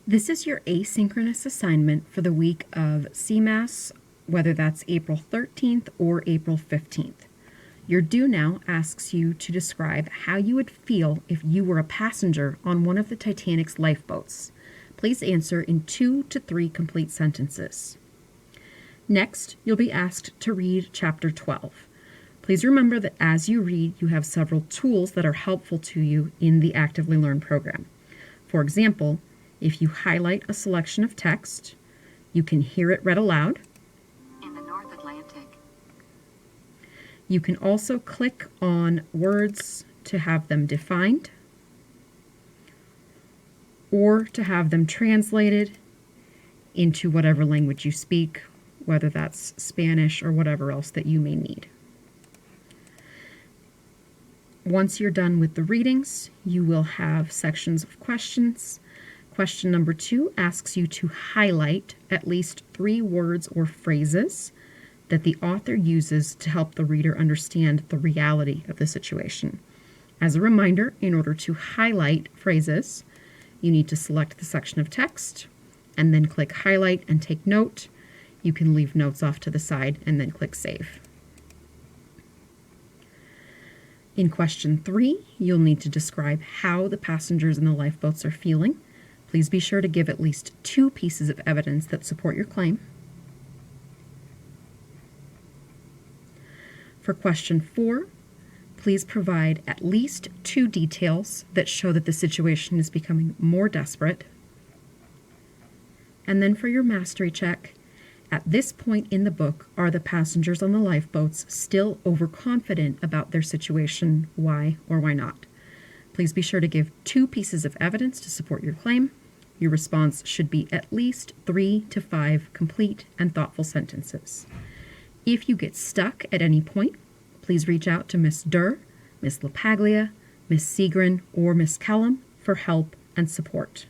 This is your asynchronous assignment for the week of CMAS, whether that's April 13th or April 15th. Your due now asks you to describe how you would feel if you were a passenger on one of the Titanic's lifeboats. Please answer in 2 to 3 complete sentences. Next, you'll be asked to read Chapter 12. Please remember that as you read, you have several tools that are helpful to you in the Actively Learn program. For example, if you highlight a selection of text, you can hear it read aloud. In the North Atlantic. You can also click on words to have them defined or to have them translated into whatever language you speak, whether that's Spanish or whatever else that you may need. Once you're done with the readings, you will have sections of questions. Question number 2 asks you to highlight at least 3 words or phrases that the author uses to help the reader understand the reality of the situation. As a reminder, in order to highlight phrases, you need to select the section of text and then click highlight and take note. You can leave notes off to the side and then click save. In question 3, you'll need to describe how the passengers in the lifeboats are feeling. Please be sure to give at least 2 pieces of evidence that support your claim. For question 4, please provide at least 2 details that show that the situation is becoming more desperate. And then for your mastery check, at this point in the book, are the passengers on the lifeboats still overconfident about their situation? Why or why not? Please be sure to give 2 pieces of evidence to support your claim. Your response should be at least 3 to 5 complete and thoughtful sentences. If you get stuck at any point, please reach out to Miss Durr, Miss LaPaglia, Miss Segrin, or Miss Kellum for help and support.